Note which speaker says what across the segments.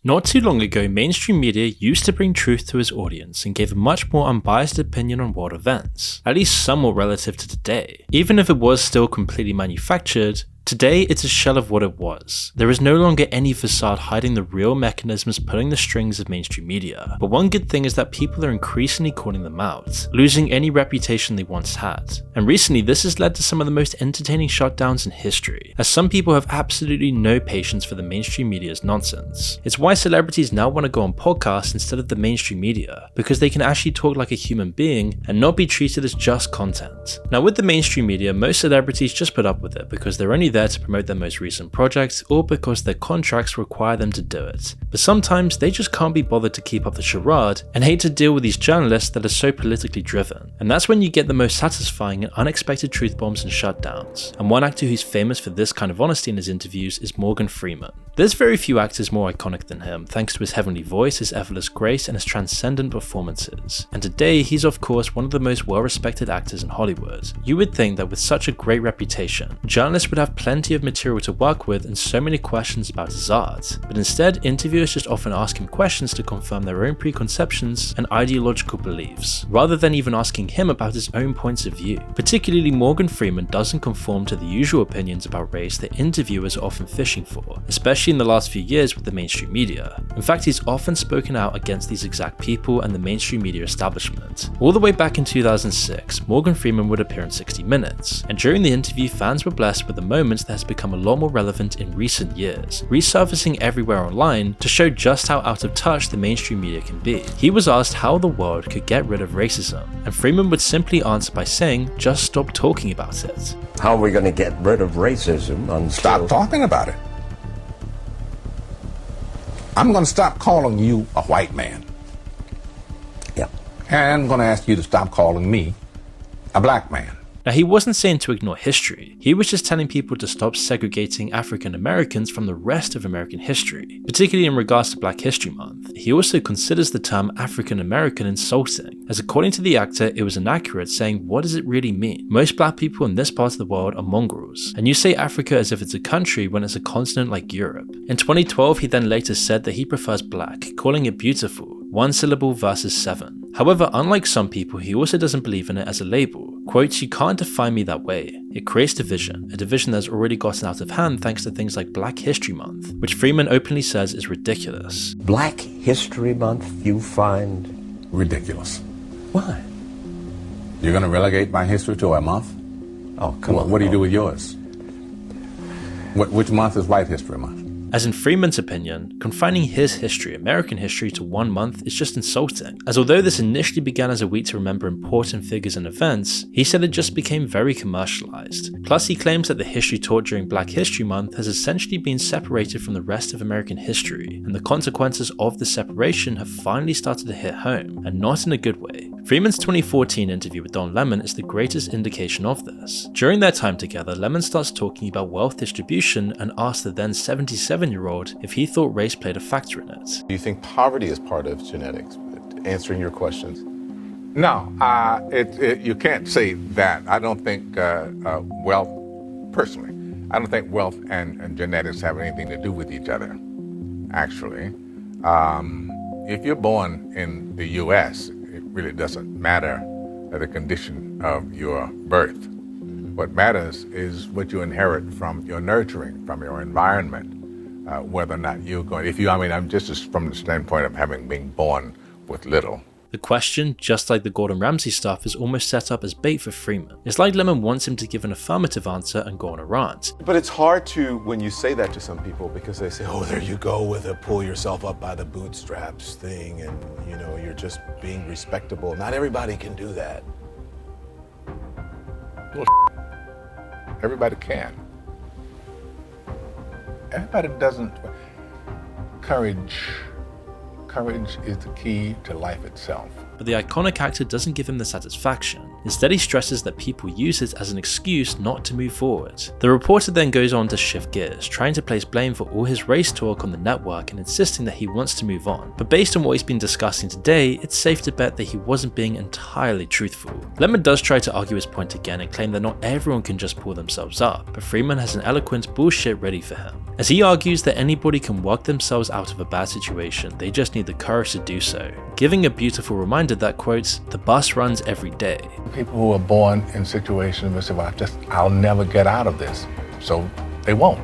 Speaker 1: Not too long ago, mainstream media used to bring truth to its audience and gave a much more unbiased opinion on world events, at least somewhat relative to today. Even if it was still completely manufactured, today, it's a shell of what it was. There is no longer any facade hiding the real mechanisms pulling the strings of mainstream media, but one good thing is that people are increasingly calling them out, losing any reputation they once had. And recently, this has led to some of the most entertaining shutdowns in history, as some people have absolutely no patience for the mainstream media's nonsense. It's why celebrities now want to go on podcasts instead of the mainstream media, because they can actually talk like a human being and not be treated as just content. Now with the mainstream media, most celebrities just put up with it because they're only there to promote their most recent projects or because their contracts require them to do it. But sometimes they just can't be bothered to keep up the charade and hate to deal with these journalists that are so politically driven. And that's when you get the most satisfying and unexpected truth bombs and shutdowns. And one actor who's famous for this kind of honesty in his interviews is Morgan Freeman. There's very few actors more iconic than him, thanks to his heavenly voice, his effortless grace, and his transcendent performances. And today, he's of course one of the most well-respected actors in Hollywood. You would think that with such a great reputation, journalists would have plenty of material to work with and so many questions about his art, but instead interviewers just often ask him questions to confirm their own preconceptions and ideological beliefs, rather than even asking him about his own points of view. Particularly Morgan Freeman doesn't conform to the usual opinions about race that interviewers are often fishing for, especially in the last few years with the mainstream media. In fact, he's often spoken out against these exact people and the mainstream media establishment. All the way back in 2006, Morgan Freeman would appear in 60 Minutes, and during the interview fans were blessed with a moment that has become a lot more relevant in recent years, resurfacing everywhere online to show just how out of touch the mainstream media can be. He was asked how the world could get rid of racism, and Freeman would simply answer by saying, just stop talking about it.
Speaker 2: How are we going to get rid of racism until...
Speaker 3: Stop talking about it. I'm going to stop calling you a white man.
Speaker 2: Yeah.
Speaker 3: And I'm going to ask you to stop calling me a black man.
Speaker 1: Now, he wasn't saying to ignore history, he was just telling people to stop segregating African Americans from the rest of American history, particularly in regards to Black History Month. He also considers the term African American insulting, as according to the actor, it was inaccurate, saying, what does it really mean? Most black people in this part of the world are mongrels, and you say Africa as if it's a country when it's a continent like Europe. In 2012, he then later said that he prefers black, calling it beautiful, one syllable versus 7. However, unlike some people, he also doesn't believe in it as a label. Quote, you can't define me that way. It creates division, a division that has already gotten out of hand thanks to things like Black History Month, which Freeman openly says is ridiculous.
Speaker 2: Black History Month you find...
Speaker 3: Ridiculous.
Speaker 2: Why?
Speaker 3: You're going to relegate my history to a month?
Speaker 2: Oh, come on.
Speaker 3: What do you do with yours? Which month is White History Month?
Speaker 1: As in Freeman's opinion, confining his history, American history, to 1 month is just insulting, as although this initially began as a week to remember important figures and events, he said it just became very commercialized. Plus, he claims that the history taught during Black History Month has essentially been separated from the rest of American history, and the consequences of the separation have finally started to hit home, and not in a good way. Freeman's 2014 interview with Don Lemon is the greatest indication of this. During their time together, Lemon starts talking about wealth distribution and asks the then 77-year-old if he thought race played a factor in it.
Speaker 4: Do you think poverty is part of genetics? Answering your questions.
Speaker 3: No, you can't say that. I don't think wealth, personally, I don't think wealth and genetics have anything to do with each other, actually. If you're born in the U.S., it really doesn't matter the condition of your birth. What matters is what you inherit from your nurturing, from your environment, whether or not you're going, I'm just from the standpoint of having been born with little.
Speaker 1: The question, just like the Gordon Ramsay stuff, is almost set up as bait for Freeman. It's like Lemon wants him to give an affirmative answer and go on a rant.
Speaker 4: But it's hard to, when you say that to some people, because they say, oh, there you go with a pull yourself up by the bootstraps thing, and you're just being respectable. Not everybody can do that.
Speaker 3: Well, everybody can. Everybody doesn't. Courage is the key to life itself.
Speaker 1: but the iconic actor doesn't give him the satisfaction. Instead, he stresses that people use it as an excuse not to move forward. The reporter then goes on to shift gears, trying to place blame for all his race talk on the network and insisting that he wants to move on. But based on what he's been discussing today, it's safe to bet that he wasn't being entirely truthful. Lemon does try to argue his point again and claim that not everyone can just pull themselves up, but Freeman has an eloquent bullshit ready for him. As he argues that anybody can work themselves out of a bad situation, they just need the courage to do so, giving a beautiful reminder that, quote, the bus runs every day.
Speaker 3: People who are born in situations where say, well, I'll never get out of this, so they won't.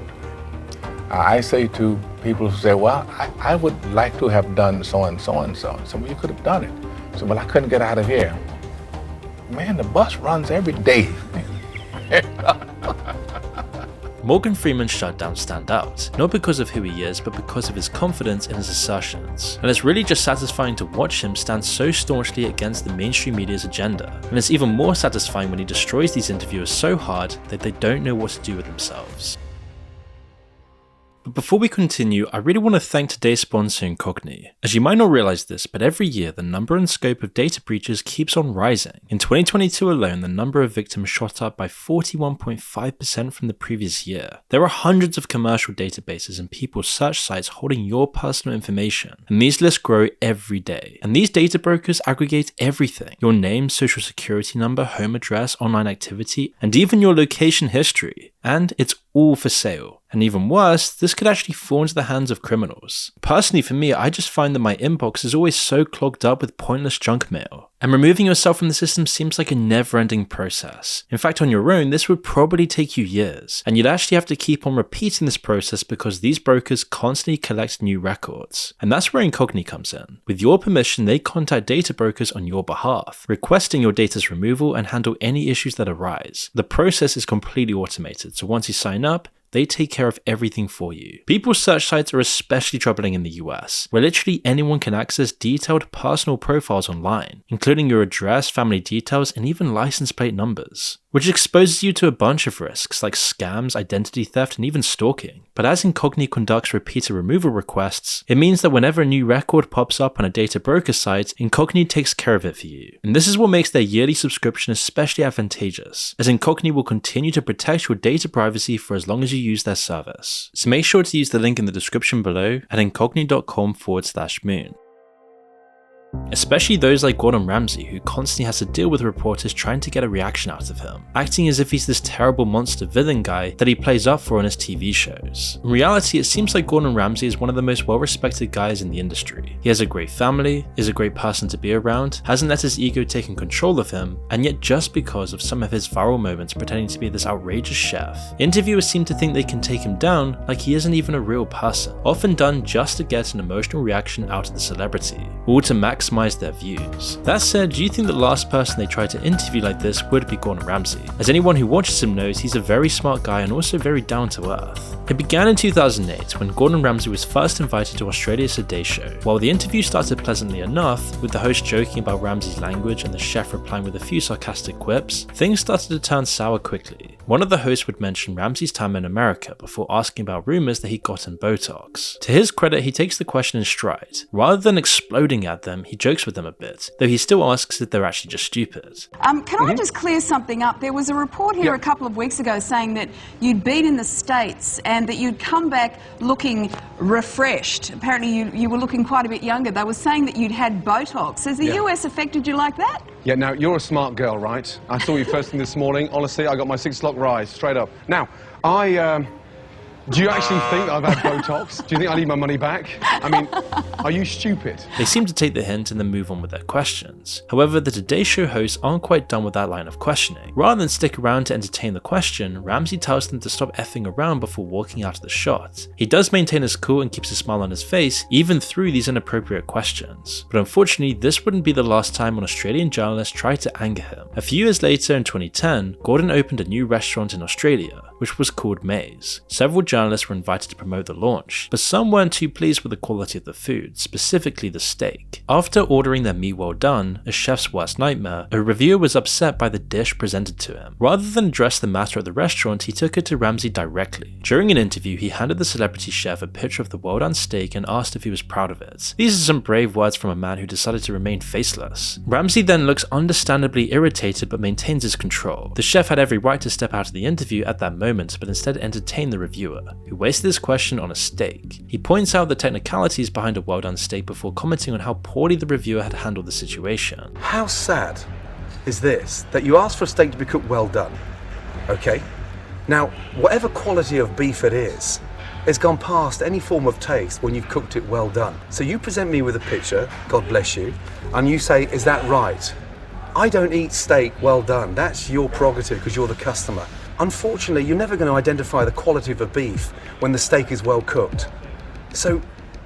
Speaker 3: I say to people who say, well, I would like to have done so and so and so. So, well, you could have done it. So, well, I couldn't get out of here. Man, the bus runs every day.
Speaker 1: Morgan Freeman's shutdowns stand out, not because of who he is, but because of his confidence in his assertions. And it's really just satisfying to watch him stand so staunchly against the mainstream media's agenda. And it's even more satisfying when he destroys these interviewers so hard that they don't know what to do with themselves. But before we continue, I really want to thank today's sponsor Incogni. As you might not realize this, but every year the number and scope of data breaches keeps on rising. In 2022 alone, the number of victims shot up by 41.5% from the previous year. There are hundreds of commercial databases and people's search sites holding your personal information, and these lists grow every day. And these data brokers aggregate everything: your name, social security number, home address, online activity, and even your location history. And it's all for sale. And even worse, this could actually fall into the hands of criminals. Personally for me, I just find that my inbox is always so clogged up with pointless junk mail. And removing yourself from the system seems like a never-ending process. In fact, on your own, this would probably take you years. And you'd actually have to keep on repeating this process because these brokers constantly collect new records. And that's where Incogni comes in. With your permission, they contact data brokers on your behalf, requesting your data's removal and handle any issues that arise. The process is completely automated, so once you sign up, they take care of everything for you. People's search sites are especially troubling in the US, where literally anyone can access detailed personal profiles online, including your address, family details, and even license plate numbers, which exposes you to a bunch of risks like scams, identity theft, and even stalking. But as Incogni conducts repeated removal requests, it means that whenever a new record pops up on a data broker site, Incogni takes care of it for you. And this is what makes their yearly subscription especially advantageous, as Incogni will continue to protect your data privacy for as long as you use their service. So make sure to use the link in the description below at incogni.com/moon. Especially those like Gordon Ramsay, who constantly has to deal with reporters trying to get a reaction out of him, acting as if he's this terrible monster villain guy that he plays up for on his TV shows. In reality, it seems like Gordon Ramsay is one of the most well-respected guys in the industry. He has a great family, is a great person to be around, hasn't let his ego take control of him, and yet just because of some of his viral moments pretending to be this outrageous chef, interviewers seem to think they can take him down like he isn't even a real person, often done just to get an emotional reaction out of the celebrity, all to maximize their views. That said, do you think the last person they tried to interview like this would be Gordon Ramsay? As anyone who watches him knows, he's a very smart guy and also very down to earth. It began in 2008 when Gordon Ramsay was first invited to Australia's Today Show. While the interview started pleasantly enough, with the host joking about Ramsay's language and the chef replying with a few sarcastic quips, things started to turn sour quickly. One of the hosts would mention Ramsay's time in America before asking about rumors that he'd gotten Botox. To his credit, he takes the question in stride. Rather than exploding at them, he jokes with them a bit, though he still asks if they're actually just stupid.
Speaker 5: Can I just clear something up? There was a report here a couple of weeks ago saying that you'd been in the States and that you'd come back looking refreshed. Apparently you were looking quite a bit younger. They were saying that you'd had Botox. Has the US affected you like that?
Speaker 6: Yeah, now, you're a smart girl, right? I saw you first thing this morning. Honestly, I got my 6 o'clock rise, straight up. Now, do you actually think I've had Botox? Do you think I need my money back? I mean, are you stupid?
Speaker 1: They seem to take the hint and then move on with their questions. However, the Today Show hosts aren't quite done with that line of questioning. Rather than stick around to entertain the question, Ramsay tells them to stop effing around before walking out of the shot. He does maintain his cool and keeps a smile on his face, even through these inappropriate questions. But unfortunately, this wouldn't be the last time an Australian journalist tried to anger him. A few years later, in 2010, Gordon opened a new restaurant in Australia, which was called Maze. Several journalists journalists were invited to promote the launch, but some weren't too pleased with the quality of the food, specifically the steak. After ordering their meat well done, a chef's worst nightmare, a reviewer was upset by the dish presented to him. Rather than address the matter at the restaurant, he took it to Ramsay directly. During an interview, he handed the celebrity chef a picture of the well done steak and asked if he was proud of it. These are some brave words from a man who decided to remain faceless. Ramsay then looks understandably irritated but maintains his control. The chef had every right to step out of the interview at that moment, but instead entertained the reviewer, who wasted his question on a steak. He points out the technicalities behind a well done steak before commenting on how poorly the reviewer had handled the situation.
Speaker 7: How sad is this, that you asked for a steak to be cooked well done, okay? Now, whatever quality of beef it is, it's gone past any form of taste when you've cooked it well done. So you present me with a picture, God bless you, and you say, is that right? I don't eat steak well done. That's your prerogative because you're the customer. Unfortunately, you're never going to identify the quality of a beef when the steak is well cooked. So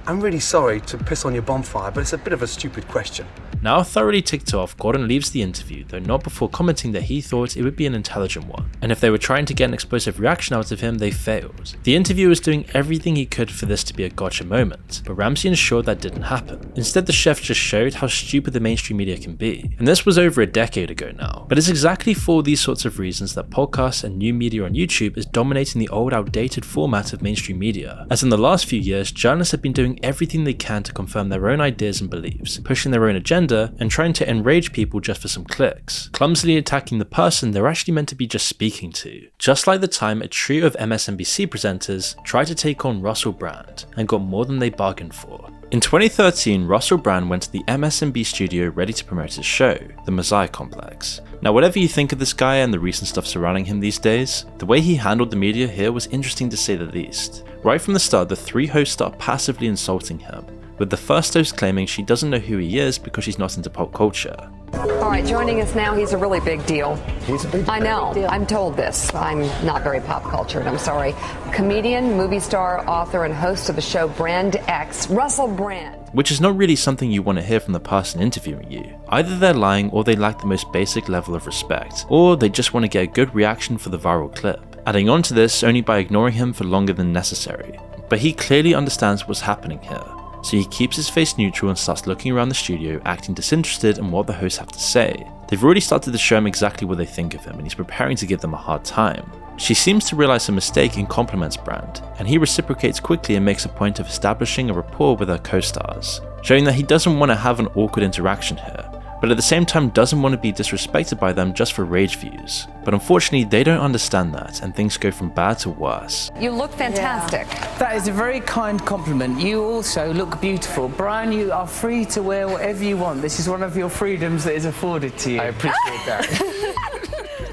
Speaker 7: I'm really sorry to piss on your bonfire, but it's a bit of a stupid question.
Speaker 1: Now thoroughly ticked off, Gordon leaves the interview, though not before commenting that he thought it would be an intelligent one, and if they were trying to get an explosive reaction out of him, they failed. The interviewer was doing everything he could for this to be a gotcha moment, but Ramsay ensured that didn't happen. Instead, the chef just showed how stupid the mainstream media can be, and this was over a decade ago now. But it's exactly for these sorts of reasons that podcasts and new media on YouTube is dominating the old outdated format of mainstream media, as in the last few years, journalists have been doing everything they can to confirm their own ideas and beliefs, pushing their own agenda, and trying to enrage people just for some clicks, clumsily attacking the person they're actually meant to be just speaking to. Just like the time a trio of MSNBC presenters tried to take on Russell Brand and got more than they bargained for. In 2013, Russell Brand went to the MSNBC studio ready to promote his show, The Messiah Complex. Now, whatever you think of this guy and the recent stuff surrounding him these days, the way he handled the media here was interesting to say the least. Right from the start, the three hosts start passively insulting him, with the first host claiming she doesn't know who he is because she's not into pop culture.
Speaker 8: All right, joining us now, he's a really big deal.
Speaker 2: He's a big deal.
Speaker 8: I know, I'm told this. I'm not very pop cultured, I'm sorry. Comedian, movie star, author, and host of the show Brand X, Russell Brand.
Speaker 1: Which is not really something you want to hear from the person interviewing you. Either they're lying or they lack the most basic level of respect, or they just want to get a good reaction for the viral clip, adding on to this only by ignoring him for longer than necessary. But he clearly understands what's happening here, so he keeps his face neutral and starts looking around the studio, acting disinterested in what the hosts have to say. They've already started to show him exactly what they think of him, and he's preparing to give them a hard time. She seems to realize her mistake and compliments Brand, and he reciprocates quickly and makes a point of establishing a rapport with her co-stars, showing that he doesn't want to have an awkward interaction here, but at the same time doesn't want to be disrespected by them just for rage views. But unfortunately, they don't understand that, and things go from bad to worse.
Speaker 8: You look fantastic.
Speaker 9: Yeah. That is a very kind compliment. You also look beautiful. Brian, you are free to wear whatever you want. This is one of your freedoms that is afforded to you.
Speaker 3: I appreciate that.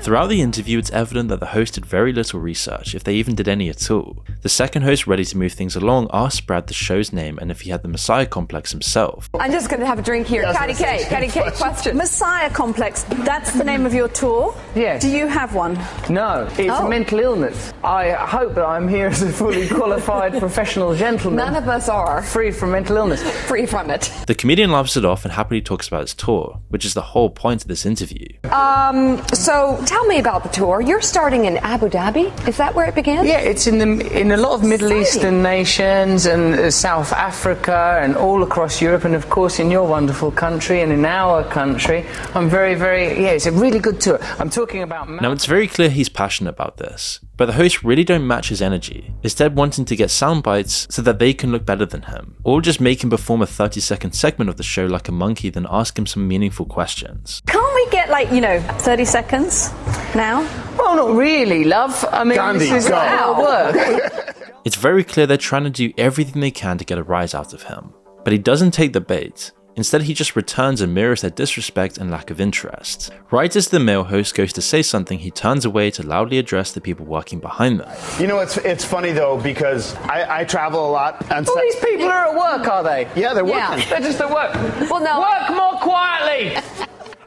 Speaker 1: Throughout the interview, it's evident that the host did very little research, if they even did any at all. The second host, ready to move things along, asked Brad the show's name and if he had the Messiah Complex himself.
Speaker 8: I'm just going to have a drink here. Patty K, question.
Speaker 10: Messiah Complex, that's the name of your tour?
Speaker 9: Yes.
Speaker 10: Do you have one?
Speaker 9: No, it's a mental illness. I hope that I'm here as a fully qualified professional gentleman.
Speaker 8: None of us are.
Speaker 9: Free from mental illness.
Speaker 8: Free from it.
Speaker 1: The comedian laughs it off and happily talks about his tour, which is the whole point of this interview.
Speaker 8: So tell me about the tour. You're starting in Abu Dhabi? Is that where it began?
Speaker 9: Yeah, it's in a lot of Middle Eastern nations and South Africa and all across Europe, and of course in your wonderful country and in our country. I'm very, it's a really good tour. I'm talking about...
Speaker 1: Now it's very clear he's passionate about this, but the hosts really don't match his energy, instead wanting to get sound bites so that they can look better than him, or just make him perform a 30-second segment of the show like a monkey, then ask him some meaningful questions.
Speaker 10: Can't we get 30 seconds now?
Speaker 9: Well, not really, love. I mean,
Speaker 4: Gandhi,
Speaker 9: this is
Speaker 4: go.
Speaker 9: our work.
Speaker 1: It's very clear they're trying to do everything they can to get a rise out of him, but he doesn't take the bait. Instead, he just returns and mirrors their disrespect and lack of interest. Right as the male host goes to say something, he turns away to loudly address the people working behind them.
Speaker 11: You know, it's funny though, because I travel a lot. And
Speaker 9: All these people are at work, are they?
Speaker 11: Yeah, they're working.
Speaker 8: Yeah.
Speaker 9: They're just at work.
Speaker 8: Well, no.
Speaker 9: Work more quietly!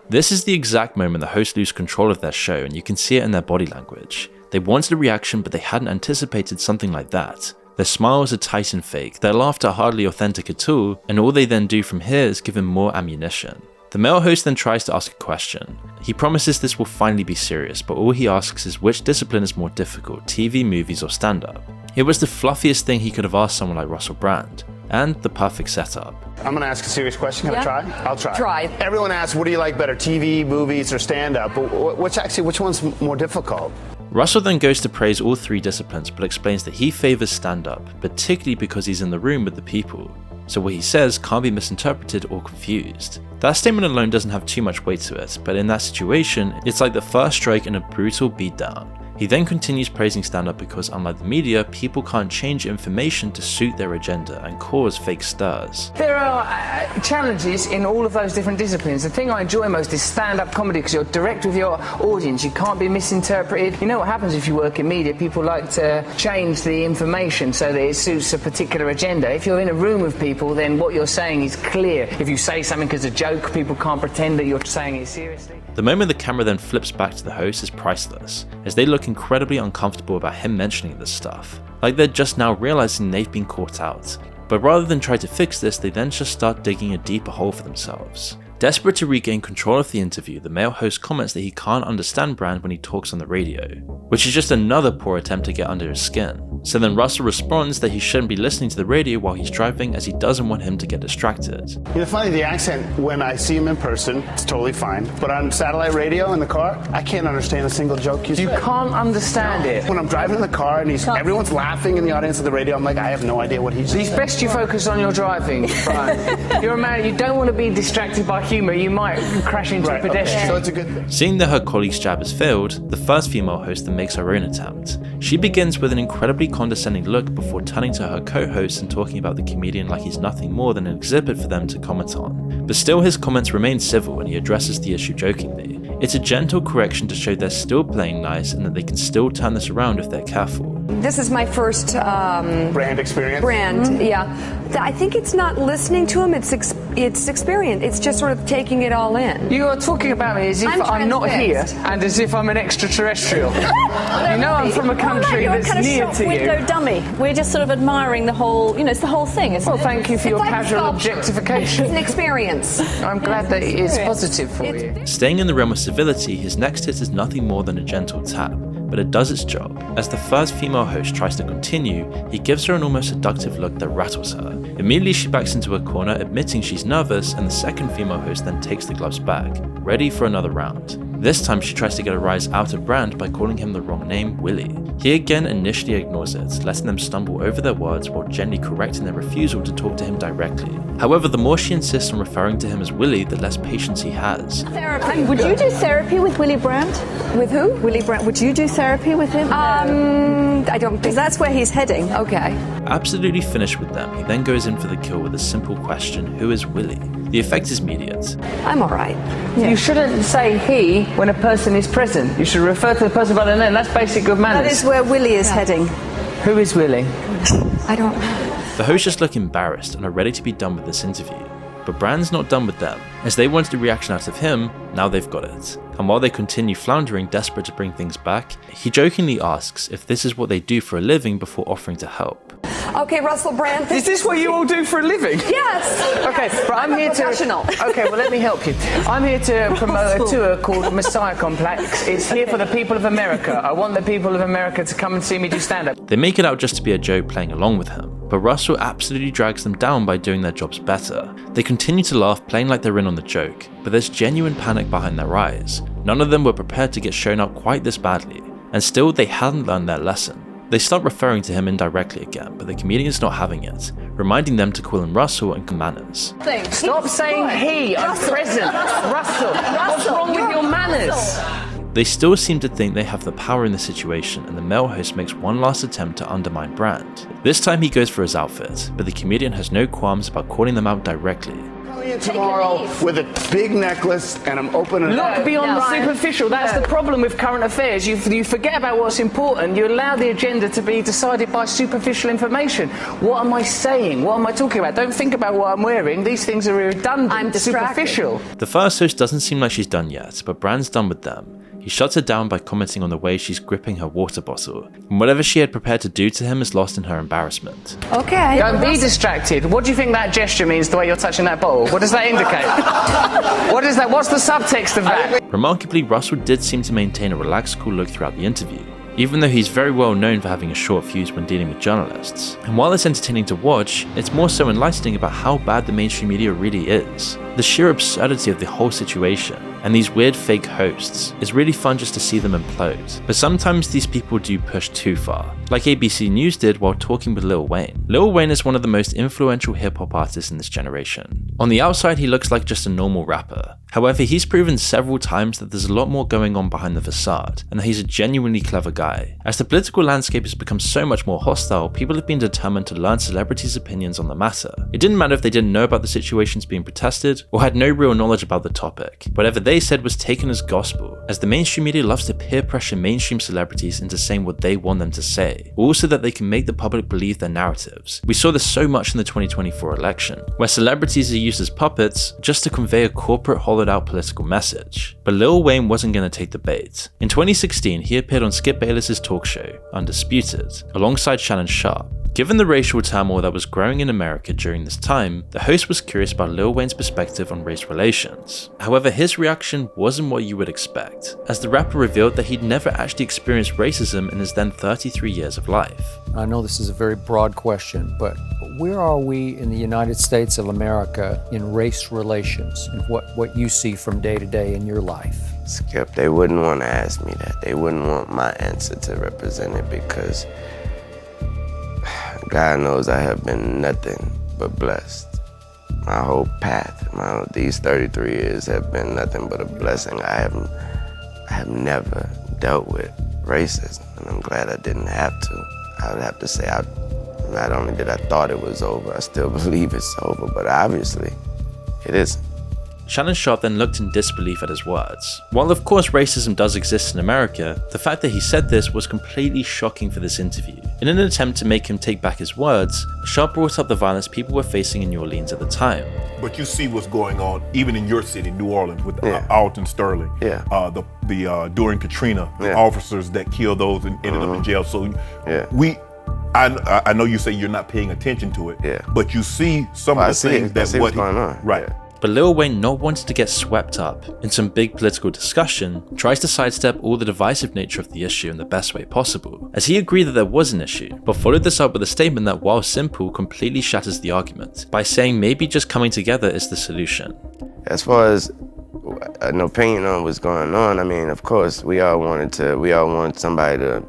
Speaker 1: This is the exact moment the hosts lose control of their show, and you can see it in their body language. They wanted a reaction, but they hadn't anticipated something like that. Their smiles are tight and fake, their laughter hardly authentic at all, and all they then do from here is give him more ammunition. The male host then tries to ask a question. He promises this will finally be serious, but all he asks is which discipline is more difficult, TV, movies, or stand-up. It was the fluffiest thing he could have asked someone like Russell Brand, and the perfect setup.
Speaker 11: I'm going to ask a serious question. Can I try? I'll try.
Speaker 8: Try.
Speaker 11: Everyone asks, what do you like better, TV, movies, or stand-up? But which one's more difficult?
Speaker 1: Russell then goes to praise all three disciplines, but explains that he favors stand-up, particularly because he's in the room with the people. So what he says can't be misinterpreted or confused. That statement alone doesn't have too much weight to it, but in that situation, it's like the first strike in a brutal beatdown. He then continues praising stand-up because, unlike the media, people can't change information to suit their agenda and cause fake stirs.
Speaker 9: There are challenges in all of those different disciplines. The thing I enjoy most is stand-up comedy because you're direct with your audience. You can't be misinterpreted. You know what happens if you work in media? People like to change the information so that it suits a particular agenda. If you're in a room with people, then what you're saying is clear. If you say something as a joke, people can't pretend that you're saying it seriously.
Speaker 1: The moment the camera then flips back to the host is priceless, as they look incredibly uncomfortable about him mentioning this stuff, like they're just now realizing they've been caught out. But rather than try to fix this, they then just start digging a deeper hole for themselves. Desperate to regain control of the interview, the male host comments that he can't understand Brand when he talks on the radio, which is just another poor attempt to get under his skin. So then Russell responds that he shouldn't be listening to the radio while he's driving, as he doesn't want him to get distracted.
Speaker 11: You know, funny, the accent, when I see him in person, it's totally fine. But on satellite radio in the car, I can't understand a single joke you say.
Speaker 9: You can't understand it.
Speaker 11: When I'm driving in the car and everyone's laughing in the audience of the radio, I'm like, I have no idea what he's saying.
Speaker 9: It's best you focus on your driving, Brian. You're a man, you don't want to be distracted by humour. You might crash into a pedestrian.
Speaker 11: Okay. So it's a good thing.
Speaker 1: Seeing that her colleague's jab has failed, the first female host then makes her own attempt. She begins with an incredibly condescending look before turning to her co-host and talking about the comedian like he's nothing more than an exhibit for them to comment on. But still, his comments remain civil and he addresses the issue jokingly. It's a gentle correction to show they're still playing nice and that they can still turn this around if they're careful.
Speaker 8: This is my first
Speaker 11: brand experience.
Speaker 8: Yeah. I think it's not listening to him. It's experience. It's just sort of taking it all in.
Speaker 9: You are talking about me as if I'm not here and as if I'm an extraterrestrial. You know, I'm from a country that's
Speaker 10: kind of
Speaker 9: near
Speaker 10: shop
Speaker 9: to you.
Speaker 10: window dummy. We're just sort of admiring the whole. You know, it's the whole thing. Isn't
Speaker 9: Well,
Speaker 10: it?
Speaker 9: thank you for your
Speaker 8: like
Speaker 9: casual
Speaker 8: sculpture.
Speaker 9: objectification.
Speaker 8: It's an experience.
Speaker 9: I'm glad that it is positive for you.
Speaker 1: Staying in the realm of civility, his next hit is nothing more than a gentle tap, but it does its job. As the first female host tries to continue, he gives her an almost seductive look that rattles her. Immediately she backs into a corner, admitting she's nervous, and the second female host then takes the gloves back, ready for another round. This time she tries to get a rise out of Brand by calling him the wrong name, Willie. He again initially ignores it, letting them stumble over their words while gently correcting their refusal to talk to him directly. However, the more she insists on referring to him as Willie, the less patience he has.
Speaker 10: Therapy. Would you do therapy with Willie Brand?
Speaker 8: With who?
Speaker 10: Willie Brand. Would you do therapy with him?
Speaker 8: I don't think.
Speaker 10: Because that's where he's heading.
Speaker 8: Okay.
Speaker 1: Absolutely finished with them, he then goes in for the kill with a simple question: who is Willie? The effect is immediate.
Speaker 8: I'm all right.
Speaker 9: Yeah. You shouldn't say he when a person is present. You should refer to the person by their name. That's basic good manners.
Speaker 10: That is where Willie is heading.
Speaker 9: Who is Willie?
Speaker 8: I don't.
Speaker 1: The hosts just look embarrassed and are ready to be done with this interview. But Brand's not done with them. As they wanted a reaction out of him, now they've got it. And while they continue floundering, desperate to bring things back, he jokingly asks if this is what they do for a living before offering to help.
Speaker 8: Okay, Russell Brand.
Speaker 9: Is this what you all do for a living?
Speaker 8: Yes.
Speaker 9: Okay, but I'm here
Speaker 8: professional.
Speaker 9: to. Okay, well let me help you. I'm here to promote a tour called Messiah Complex. It's here for the people of America. I want the people of America to come and see me do stand-up.
Speaker 1: They make it out just to be a joke playing along with him, but Russell absolutely drags them down by doing their jobs better. They continue to laugh, playing like they're in on the joke, but there's genuine panic behind their eyes. None of them were prepared to get shown up quite this badly, and still they hadn't learned their lesson. They start referring to him indirectly again, but the comedian's not having it, reminding them to call him Russell and manners.
Speaker 9: Stop saying he, I'm present. Russell, what's wrong with your manners?
Speaker 1: They still seem to think they have the power in the situation, and the male host makes one last attempt to undermine Brand. This time he goes for his outfit, but the comedian has no qualms about calling them out directly.
Speaker 11: Tomorrow with a big necklace and I'm opening it
Speaker 9: Look beyond the superficial. That's the problem with current affairs. You forget about what's important. You allow the agenda to be decided by superficial information. What am I saying? What am I talking about? Don't think about what I'm wearing. These things are redundant.
Speaker 8: I'm distracted.
Speaker 9: Superficial.
Speaker 1: The first host doesn't seem like she's done yet, but Brand's done with them. He shuts her down by commenting on the way she's gripping her water bottle, and whatever she had prepared to do to him is lost in her embarrassment.
Speaker 8: Okay.
Speaker 9: Don't be distracted. What do you think that gesture means, the way you're touching that bottle? What does that indicate? What is that? What's the subtext of that?
Speaker 1: Remarkably, Russell did seem to maintain a relaxed, cool look throughout the interview. even though he's very well known for having a short fuse when dealing with journalists. And while it's entertaining to watch, it's more so enlightening about how bad the mainstream media really is. The sheer absurdity of the whole situation, and these weird fake hosts, is really fun just to see them implode. But sometimes these people do push too far, like ABC News did while talking with Lil Wayne. Lil Wayne is one of the most influential hip-hop artists in this generation. On the outside, he looks like just a normal rapper. However, he's proven several times that there's a lot more going on behind the facade, and that he's a genuinely clever guy. As the political landscape has become so much more hostile, people have been determined to learn celebrities' opinions on the matter. It didn't matter if they didn't know about the situations being protested, or had no real knowledge about the topic. Whatever they said was taken as gospel, as the mainstream media loves to peer pressure mainstream celebrities into saying what they want them to say, all so that they can make the public believe their narratives. We saw this so much in the 2024 election, where celebrities are used as puppets just to convey a corporate hollowed out political message. But Lil Wayne wasn't going to take the bait. In 2016, he appeared on Skip Bayless's talk show, Undisputed, alongside Shannon Sharpe. Given the racial turmoil that was growing in America during this time, the host was curious about Lil Wayne's perspective on race relations. However, his reaction wasn't what you would expect, as the rapper revealed that he'd never actually experienced racism in his then 33 years of life.
Speaker 12: I know this is a very broad question, but where are we in the United States of America in race relations and what you see from day to day in your life?
Speaker 13: Skip, they wouldn't want to ask me that. They wouldn't want my answer to represent it because God knows I have been nothing but blessed. My whole path, these 33 years have been nothing but a blessing. I have never dealt with racism, and I'm glad I didn't have to. I would have to say, not only did I thought it was over, I still believe it's over, but obviously it isn't.
Speaker 1: Shannon Sharpe then looked in disbelief at his words. While of course racism does exist in America, the fact that he said this was completely shocking for this interview. In an attempt to make him take back his words, Sharpe brought up the violence people were facing in New Orleans at the time.
Speaker 14: But you see what's going on even in your city, New Orleans, with Alton Sterling. During Katrina, the officers that killed those and ended up in jail. So I know you say you're not paying attention to it, but you see some of the things that's
Speaker 13: what's going on.
Speaker 1: Right. But Lil Wayne, not wanting to get swept up in some big political discussion, tries to sidestep all the divisive nature of the issue in the best way possible, as he agreed that there was an issue, but followed this up with a statement that, while simple, completely shatters the argument, by saying maybe just coming together is the solution.
Speaker 13: As far as an opinion on what's going on, I mean, of course, we all want somebody to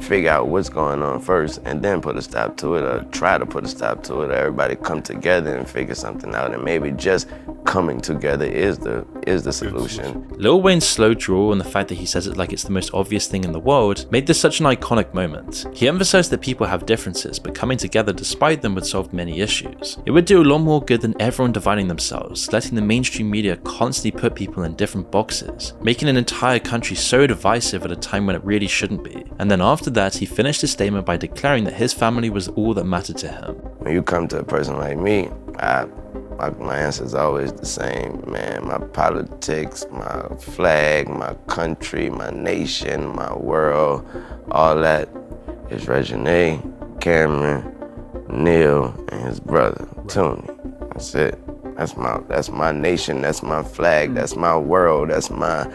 Speaker 13: figure out what's going on first and then put a stop to it, or try to put a stop to it, or everybody come together and figure something out, and maybe just coming together is the solution.
Speaker 1: Lil Wayne's slow drawl and the fact that he says it like it's the most obvious thing in the world made this such an iconic moment. He emphasized that people have differences, but coming together despite them would solve many issues. It would do a lot more good than everyone dividing themselves, letting the mainstream media constantly put people in different boxes, making an entire country so divisive at a time when it really shouldn't be. And then after that, he finished his statement by declaring that his family was all that mattered to him.
Speaker 13: When you come to a person like me, my answer is always the same, man. My politics, my flag, my country, my nation, my world, all that is Reginae, Cameron, Neil, and his brother, Tony. That's it. That's my nation, that's my flag, that's my world, that's my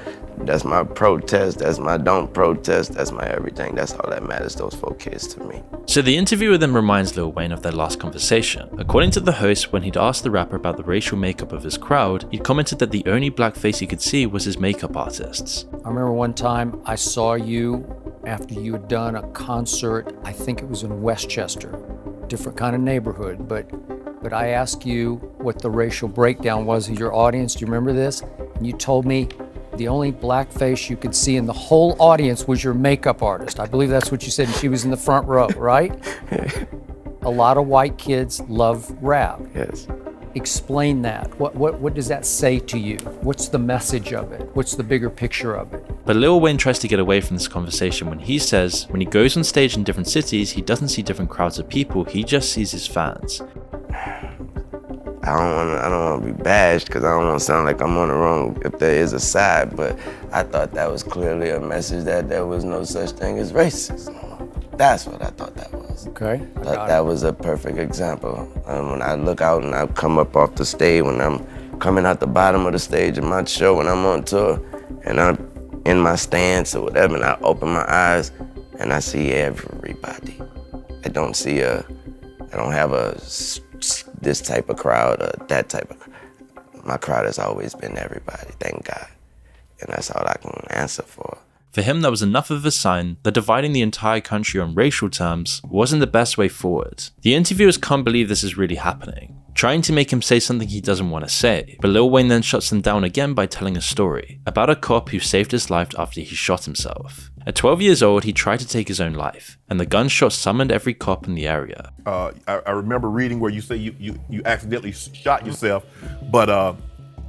Speaker 13: protest, that's my don't protest, that's my everything. That's all that matters, those 4 kids to me.
Speaker 1: So the interview with him reminds Lil Wayne of their last conversation. According to the host, when he'd asked the rapper about the racial makeup of his crowd, he'd commented that the only black face he could see was his makeup artists.
Speaker 12: I remember one time I saw you after you had done a concert, I think it was in Westchester, different kind of neighborhood, but I asked you what the racial breakdown was of your audience. Do you remember this? And you told me the only black face you could see in the whole audience was your makeup artist. I believe that's what you said, and she was in the front row, right? A lot of white kids love rap.
Speaker 13: Yes.
Speaker 12: Explain that. What does that say to you? What's the message of it? What's the bigger picture of it?
Speaker 1: But Lil Wayne tries to get away from this conversation when he says when he goes on stage in different cities, he doesn't see different crowds of people, he just sees his fans.
Speaker 13: I don't want to be bashed because I don't want to sound like I'm on the wrong if there is a side, but I thought that was clearly a message that there was no such thing as racism. That's what I thought that was.
Speaker 12: Okay.
Speaker 13: That was a perfect example. When I look out and I come up off the stage, when I'm coming out the bottom of the stage of my show, when I'm on tour, and I'm in my stance or whatever, and I open my eyes, and I see everybody. I don't have this type of crowd or that type of crowd. My crowd has always been everybody, thank God. And that's all I can answer for.
Speaker 1: For him, that was enough of a sign that dividing the entire country on racial terms wasn't the best way forward. The interviewers can't believe this is really happening, trying to make him say something he doesn't want to say, but Lil Wayne then shuts them down again by telling a story about a cop who saved his life after he shot himself. At 12 years old, he tried to take his own life, and the gunshot summoned every cop in the area.
Speaker 14: I remember reading where you say you accidentally shot yourself, but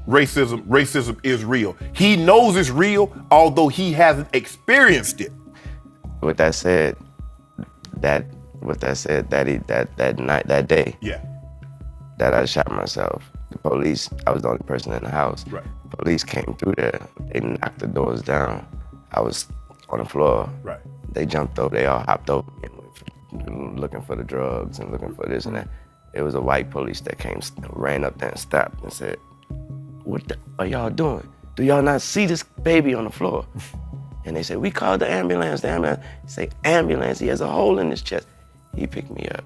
Speaker 14: racism is real. He knows it's real, although he hasn't experienced it.
Speaker 13: With that said, that night, that day, that I shot myself, the police, I was the only person in the house.
Speaker 14: Right.
Speaker 13: Police came through there, they knocked the doors down. I was on the floor.
Speaker 14: Right.
Speaker 13: They jumped over, they all hopped over and looking for the drugs and looking for this and that. It was a white police that came, ran up there and stopped and said, "What are y'all doing? Do y'all not see this baby on the floor?" And they said, "We called the ambulance. The ambulance." He said, "Ambulance, he has a hole in his chest." He picked me up.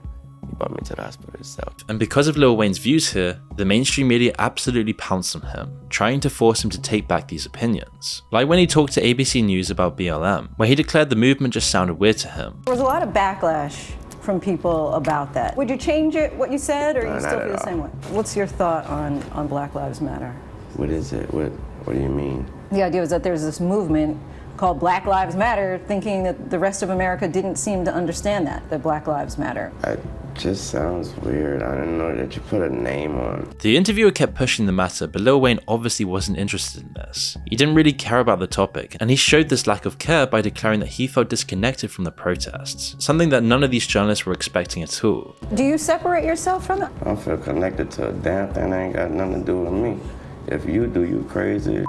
Speaker 13: He brought me to the hospital himself.
Speaker 1: And because of Lil Wayne's views here, the mainstream media absolutely pounced on him, trying to force him to take back these opinions. Like when he talked to ABC News about BLM, where he declared the movement just sounded weird to him.
Speaker 15: There was a lot of backlash from people about that. Would you change it, what you said, or you still feel the same way? What's your thought on Black Lives Matter?
Speaker 13: What is it? What do you mean?
Speaker 15: The idea was that there's this movement called Black Lives Matter, thinking that the rest of America didn't seem to understand that Black Lives Matter.
Speaker 13: It just sounds weird. I didn't know that you put a name on.
Speaker 1: The interviewer kept pushing the matter, but Lil Wayne obviously wasn't interested in this. He didn't really care about the topic, and he showed this lack of care by declaring that he felt disconnected from the protests, something that none of these journalists were expecting at all.
Speaker 15: Do you separate yourself from it?
Speaker 13: I don't feel connected to a damn thing that ain't got nothing to do with me. If you do, you crazy.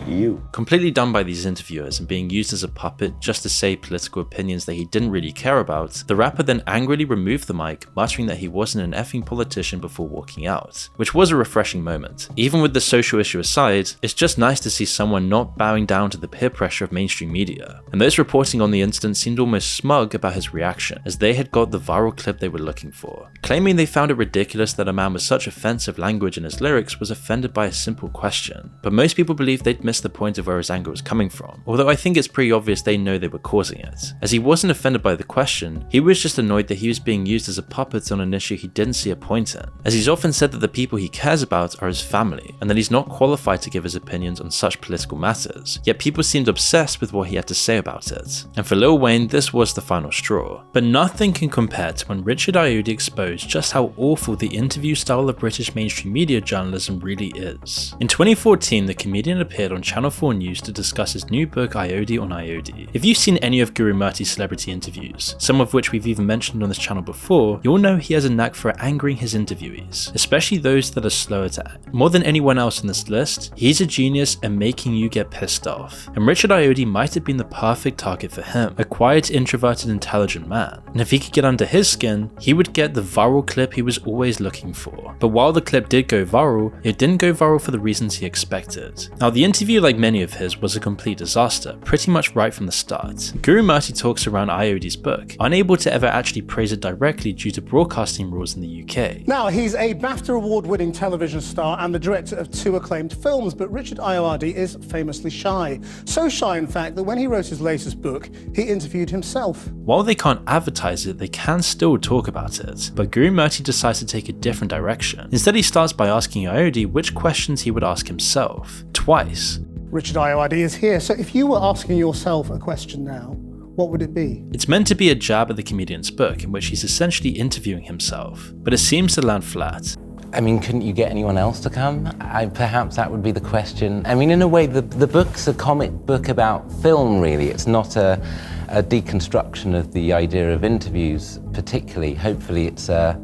Speaker 13: You.
Speaker 1: Completely done by these interviewers and being used as a puppet just to say political opinions that he didn't really care about, the rapper then angrily removed the mic, muttering that he wasn't an effing politician before walking out, which was a refreshing moment. Even with the social issue aside, it's just nice to see someone not bowing down to the peer pressure of mainstream media. And those reporting on the incident seemed almost smug about his reaction, as they had got the viral clip they were looking for, claiming they found it ridiculous that a man with such offensive language in his lyrics was offended by a simple question. But most people believed they'd missed the point of where his anger was coming from, although I think it's pretty obvious they know they were causing it. As he wasn't offended by the question, he was just annoyed that he was being used as a puppet on an issue he didn't see a point in, as he's often said that the people he cares about are his family, and that he's not qualified to give his opinions on such political matters, yet people seemed obsessed with what he had to say about it. And for Lil Wayne, this was the final straw. But nothing can compare to when Richard Ayoade exposed just how awful the interview style of British mainstream media journalism really is. In 2014, the comedian appeared on Channel 4 News to discuss his new book Ayoade on Ayoade. If you've seen any of Guru Murty's celebrity interviews, some of which we've even mentioned on this channel before, you'll know he has a knack for angering his interviewees, especially those that are slower to act. More than anyone else on this list, he's a genius at making you get pissed off. And Richard Ayoade might have been the perfect target for him, a quiet, introverted, intelligent man. And if he could get under his skin, he would get the viral clip he was always looking for. But while the clip did go viral, it didn't go viral for the reasons he expected. Now, the interview, like many of his, was a complete disaster, pretty much right from the start. Guru Murty talks around Ayoade's book, unable to ever actually praise it directly due to broadcasting rules in the UK.
Speaker 16: Now, he's a BAFTA award-winning television star and the director of 2 acclaimed films, but Richard Ayoade is famously shy. So shy, in fact, that when he wrote his latest book, he interviewed himself.
Speaker 1: While they can't advertise it, they can still talk about it, but Guru Murty decides to take a different direction. Instead, he starts by asking Ayoade which questions he would ask himself, twice.
Speaker 16: Richard Ayoade is here, so if you were asking yourself a question now, what would it be?
Speaker 1: It's meant to be a jab at the comedian's book, in which he's essentially interviewing himself, but it seems to land flat.
Speaker 17: I mean, couldn't you get anyone else to come? Perhaps that would be the question. I mean, in a way, the book's a comic book about film, really. It's not a deconstruction of the idea of interviews, particularly. Hopefully, it's a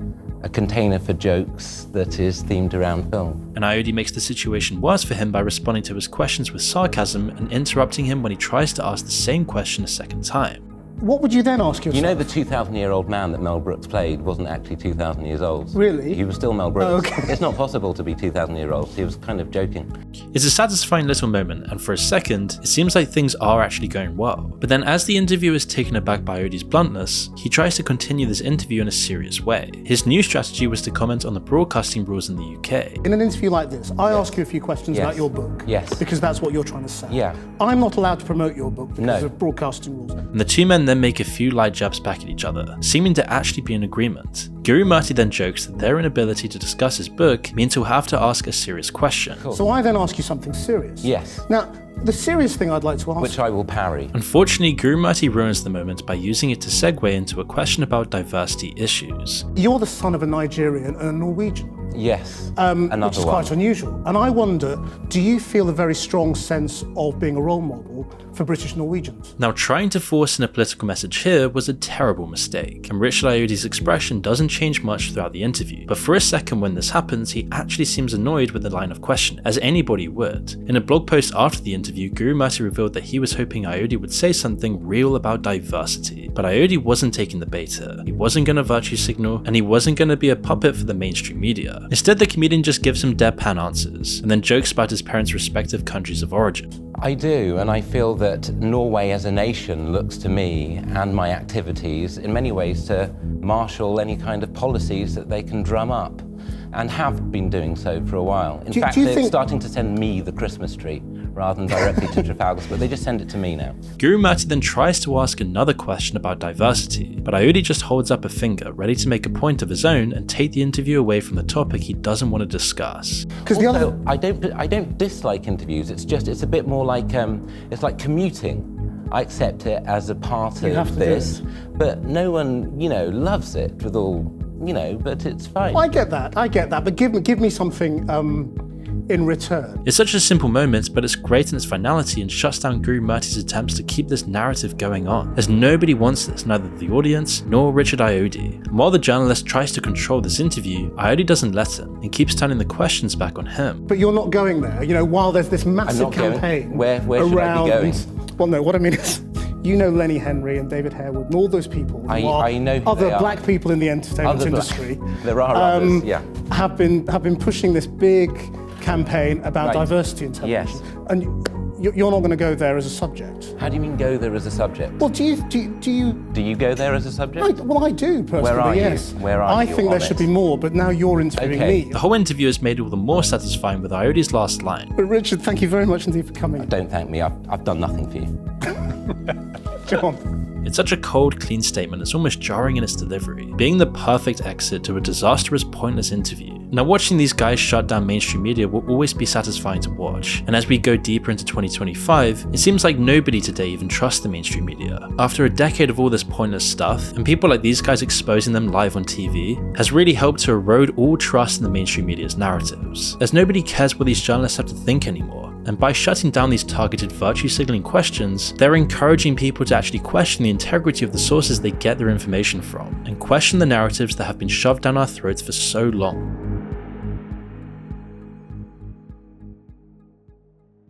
Speaker 17: container for jokes that is themed around film.
Speaker 1: And Ayoade makes the situation worse for him by responding to his questions with sarcasm and interrupting him when he tries to ask the same question a second time.
Speaker 16: what would you then ask yourself?
Speaker 17: You know the 2,000-year-old man that Mel Brooks played wasn't actually 2,000 years old.
Speaker 16: Really?
Speaker 17: He was still Mel Brooks.
Speaker 16: Oh, okay.
Speaker 17: It's not possible to be 2,000-year-old. He was kind of joking.
Speaker 1: It's a satisfying little moment, and for a second, it seems like things are actually going well. But then as the interviewer is taken aback by Odie's bluntness, he tries to continue this interview in a serious way. His new strategy was to comment on the broadcasting rules in the UK.
Speaker 16: In an interview like this, I ask you a few questions about your book.
Speaker 17: Yes.
Speaker 16: Because that's what you're trying to say.
Speaker 17: Yeah.
Speaker 16: I'm not allowed to promote your book because of broadcasting rules.
Speaker 1: And the two men then make a few light jabs back at each other, seeming to actually be in agreement. Guru Murty then jokes that their inability to discuss his book means he'll have to ask a serious question.
Speaker 17: Cool.
Speaker 16: So I then ask you something serious.
Speaker 17: Yes.
Speaker 16: Now, the serious thing I'd like to ask...
Speaker 17: Which I will parry.
Speaker 1: Unfortunately, Guru Murty ruins the moment by using it to segue into a question about diversity issues.
Speaker 16: You're the son of a Nigerian and a Norwegian.
Speaker 17: Yes,
Speaker 16: which is quite unusual. And I wonder, do you feel a very strong sense of being a role model for British Norwegians?
Speaker 1: Now, trying to force in a political message here was a terrible mistake, and Richard Ayoade's expression doesn't change much throughout the interview. But for a second when this happens, he actually seems annoyed with the line of questioning, as anybody would. In a blog post after the interview, Guru Murty revealed that he was hoping Ayode would say something real about diversity. But Ayode wasn't taking the bait here. He wasn't going to virtue signal, and he wasn't going to be a puppet for the mainstream media. Instead, the comedian just gives him deadpan answers, and then jokes about his parents' respective countries of origin.
Speaker 17: I do, and I feel that Norway as a nation looks to me and my activities in many ways to marshal any kind of policies that they can drum up, and have been doing so for a while. In fact, they're starting to send me the Christmas tree rather than directly to Trafalgar Square. They just send it to me now.
Speaker 1: Guru Murty then tries to ask another question about diversity, but Ayode just holds up a finger, ready to make a point of his own and take the interview away from the topic he doesn't want to discuss.
Speaker 17: Also, I don't dislike interviews. It's a bit more like it's like commuting. I accept it as a part of this, but no one, loves it with all, but it's fine.
Speaker 16: I get that, but give me something in return.
Speaker 1: It's such a simple moment, but it's great in its finality and shuts down Guru Murty's attempts to keep this narrative going on, as nobody wants this, neither the audience nor Richard Ayode. And while the journalist tries to control this interview, Ayode doesn't let him and keeps turning the questions back on him.
Speaker 16: But you're not going there, while there's this massive campaign
Speaker 17: Where should I be going?
Speaker 16: Well, no, what I mean is, Lenny Henry and David Harewood and all those people
Speaker 17: I know who
Speaker 16: other
Speaker 17: they are.
Speaker 16: black people in the entertainment industry.
Speaker 17: There are others, yeah.
Speaker 16: Have been pushing this big campaign about diversity in television.
Speaker 17: Yes.
Speaker 16: And you're not going to go there as a subject.
Speaker 17: How do you mean go there as a subject?
Speaker 16: Well, do you
Speaker 17: go there as a subject?
Speaker 16: I do personally.
Speaker 17: Where are
Speaker 16: yes.
Speaker 17: you? Where are you?
Speaker 16: I think there should be more, but now you're interviewing me.
Speaker 1: The whole interview is made all the more satisfying with Ayode's last line.
Speaker 16: But Richard, thank you very much indeed for coming.
Speaker 17: Don't thank me. I've done nothing for you.
Speaker 16: John.
Speaker 1: It's such a cold, clean statement, it's almost jarring in its delivery, being the perfect exit to a disastrous, pointless interview. Now, watching these guys shut down mainstream media will always be satisfying to watch, and as we go deeper into 2025, it seems like nobody today even trusts the mainstream media. After a decade of all this pointless stuff, and people like these guys exposing them live on TV, has really helped to erode all trust in the mainstream media's narratives, as nobody cares what these journalists have to think anymore. And by shutting down these targeted virtue signaling questions, they're encouraging people to actually question the integrity of the sources they get their information from, and question the narratives that have been shoved down our throats for so long.